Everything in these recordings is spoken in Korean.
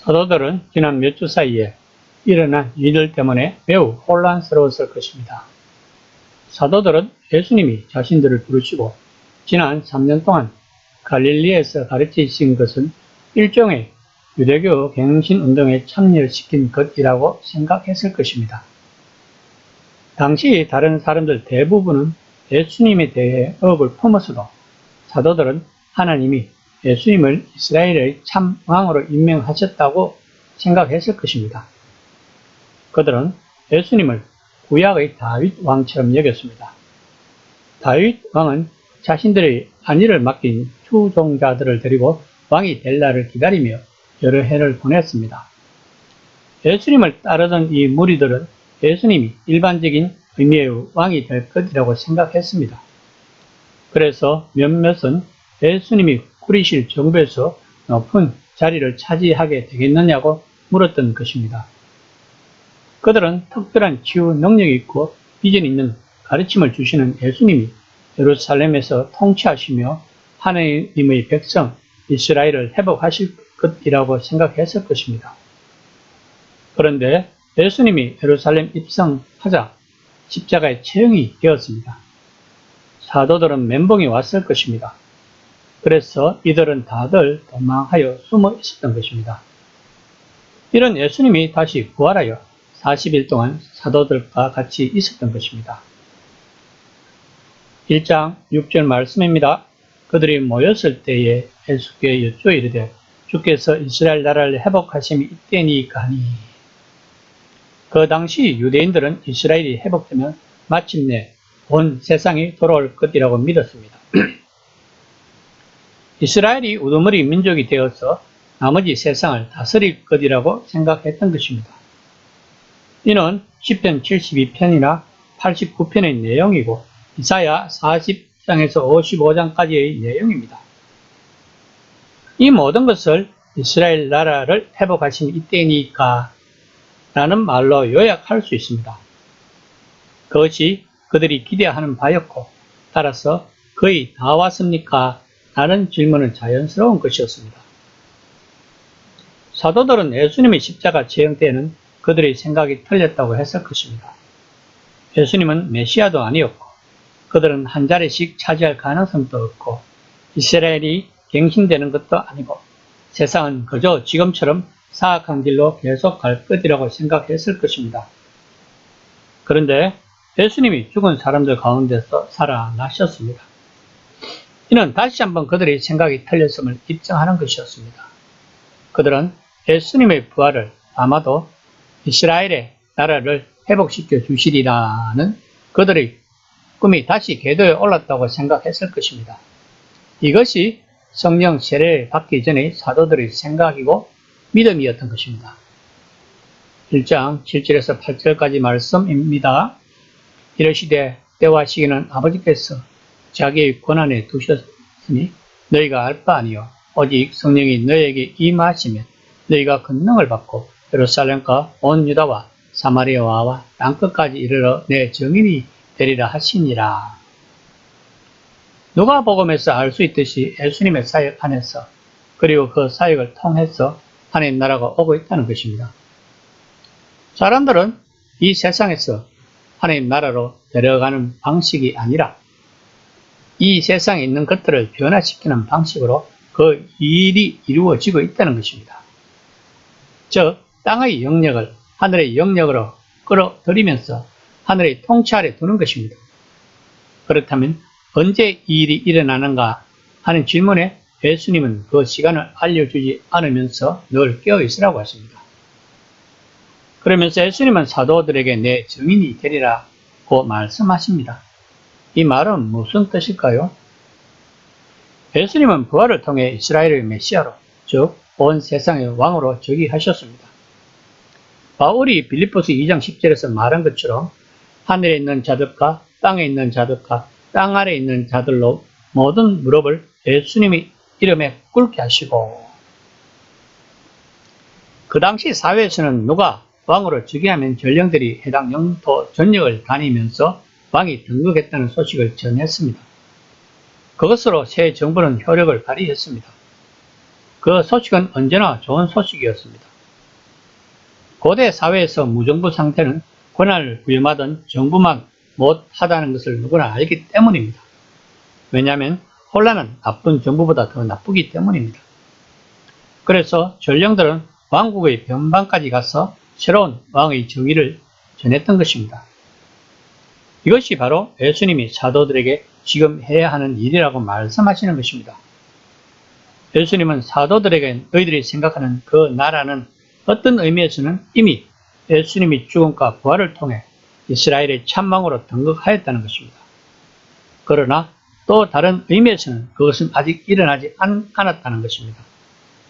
사도들은 지난 몇 주 사이에 일어난 일들 때문에 매우 혼란스러웠을 것입니다. 사도들은 예수님이 자신들을 부르시고 지난 3년 동안 갈릴리에서 가르치신 것은 일종의 유대교 갱신운동에 참여시킨 것이라고 생각했을 것입니다. 당시 다른 사람들 대부분은 예수님에 대해 의혹을 품었어도 사도들은 하나님이 예수님을 이스라엘의 참 왕으로 임명하셨다고 생각했을 것입니다. 그들은 예수님을 구약의 다윗 왕처럼 여겼습니다. 다윗 왕은 자신들의 안위를 맡긴 추종자들을 데리고 왕이 될 날을 기다리며 여러 해를 보냈습니다. 예수님을 따르던 이 무리들은 예수님이 일반적인 의미의 왕이 될 것이라고 생각했습니다. 그래서 몇몇은 예수님이 꾸리실 정부에서 높은 자리를 차지하게 되겠느냐고 물었던 것입니다. 그들은 특별한 치유 능력이 있고 비전이 있는 가르침을 주시는 예수님이 예루살렘에서 통치하시며 하나님의 백성 이스라엘을 회복하실 것이라고 생각했을 것입니다. 그런데 예수님이 예루살렘 입성하자 십자가에 처형이 되었습니다. 사도들은 멘붕이 왔을 것입니다. 그래서 이들은 다들 도망하여 숨어 있었던 것입니다. 이런 예수님이 다시 부활하여 40일 동안 사도들과 같이 있었던 것입니다. 1장 6절 말씀입니다. 그들이 모였을 때에 예수께 여쭈어 이르되 주께서 이스라엘 나라를 회복하심이 이때니까 하니. 그 당시 유대인들은 이스라엘이 회복되면 마침내 온 세상이 돌아올 것이라고 믿었습니다. 이스라엘이 우두머리 민족이 되어서 나머지 세상을 다스릴 것이라고 생각했던 것입니다. 이는 시편 72편이나 89편의 내용이고 이사야 40장에서 55장까지의 내용입니다. 이 모든 것을 이스라엘 나라를 회복하신 이때니까 라는 말로 요약할 수 있습니다. 그것이 그들이 기대하는 바였고 따라서 거의 다 왔습니까? 라는 질문은 자연스러운 것이었습니다. 사도들은 예수님의 십자가 처형 때에는 그들의 생각이 틀렸다고 했을 것입니다. 예수님은 메시아도 아니었고 그들은 한 자리씩 차지할 가능성도 없고 이스라엘이 갱신되는 것도 아니고 세상은 그저 지금처럼 사악한 길로 계속 갈 것이라고 생각했을 것입니다. 그런데 예수님이 죽은 사람들 가운데서 살아나셨습니다. 이는 다시 한번 그들의 생각이 틀렸음을 입증하는 것이었습니다. 그들은 예수님의 부활을 아마도 이스라엘의 나라를 회복시켜 주시리라는 그들의 꿈이 다시 궤도에 올랐다고 생각했을 것입니다. 이것이 성령 세례를 받기 전의 사도들의 생각이고 믿음이었던 것입니다. 1장 7절에서 8절까지 말씀입니다. 이르시되 때와 시기는 아버지께서 자기의 권한에 두셨으니 너희가 알 바 아니요 오직 성령이 너희에게 임하시면 너희가 권능을 받고 예루살렘과 온 유다와 사마리아와 땅끝까지 이르러 내 증인이 되리라 하시니라. 누가복음에서 알 수 있듯이 예수님의 사역 안에서 그리고 그 사역을 통해서 하나님 나라가 오고 있다는 것입니다. 사람들은 이 세상에서 하나님 나라로 데려가는 방식이 아니라 이 세상에 있는 것들을 변화시키는 방식으로 그 일이 이루어지고 있다는 것입니다. 즉 땅의 영역을 하늘의 영역으로 끌어들이면서 하늘의 통치 아래 두는 것입니다. 그렇다면 언제 이 일이 일어나는가 하는 질문에 예수님은 그 시간을 알려주지 않으면서 늘 깨어있으라고 하십니다. 그러면서 예수님은 사도들에게 내 증인이 되리라고 말씀하십니다. 이 말은 무슨 뜻일까요? 예수님은 부활을 통해 이스라엘의 메시아로, 즉 온 세상의 왕으로 즉위하셨습니다. 바울이 빌립보서 2장 10절에서 말한 것처럼 하늘에 있는 자들과 땅에 있는 자들과 땅 아래에 있는 자들로 모든 무릎을 예수님의 이름에 꿇게 하시고, 그 당시 사회에서는 누가 왕으로 즉위하면 전령들이 해당 영토 전역을 다니면서 왕이 등극했다는 소식을 전했습니다. 그것으로 새 정부는 효력을 발휘했습니다. 그 소식은 언제나 좋은 소식이었습니다. 고대 사회에서 무정부 상태는 권한을 부여받은 정부만 못하다는 것을 누구나 알기 때문입니다. 왜냐하면 혼란은 나쁜 정부보다 더 나쁘기 때문입니다. 그래서 전령들은 왕국의 변방까지 가서 새로운 왕의 정의를 전했던 것입니다. 이것이 바로 예수님이 사도들에게 지금 해야 하는 일이라고 말씀하시는 것입니다. 예수님은 사도들에게 너희들이 생각하는 그 나라는 어떤 의미에서는 이미 예수님이 죽음과 부활을 통해 이스라엘의 참왕으로 등극하였다는 것입니다. 그러나 또 다른 의미에서는 그것은 아직 일어나지 않았다는 것입니다.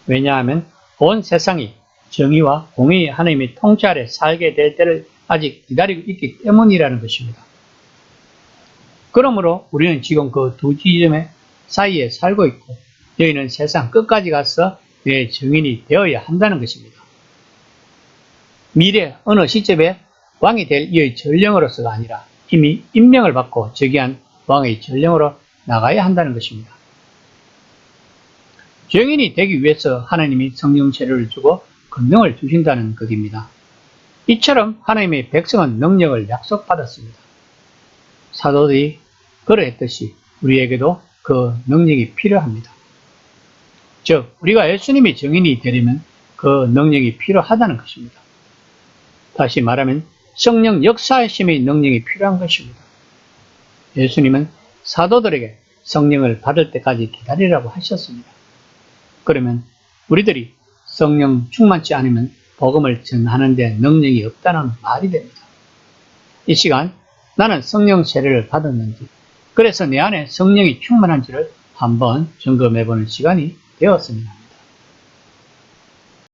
왜냐하면 온 세상이 정의와 공의의 하나님의 통치 아래 살게 될 때를 아직 기다리고 있기 때문이라는 것입니다. 그러므로 우리는 지금 그 두 지점의 사이에 살고 있고 너희는 세상 끝까지 가서 내 증인이 되어야 한다는 것입니다. 미래 어느 시점에 왕이 될 이의 전령으로서가 아니라 이미 임명을 받고 즉위한 왕의 전령으로 나가야 한다는 것입니다. 증인이 되기 위해서 하나님이 성령 세례를 주고 권능을 주신다는 것입니다. 이처럼 하나님의 백성은 능력을 약속받았습니다. 사도들이 그러했듯이 우리에게도 그 능력이 필요합니다. 즉 우리가 예수님의 증인이 되려면 그 능력이 필요하다는 것입니다. 다시 말하면 성령 역사하심의 능력이 필요한 것입니다. 예수님은 사도들에게 성령을 받을 때까지 기다리라고 하셨습니다. 그러면 우리들이 성령 충만치 않으면 복음을 전하는 데 능력이 없다는 말이 됩니다. 이 시간 나는 성령 세례를 받았는지 그래서 내 안에 성령이 충만한지를 한번 점검해보는 시간이 되었습니다.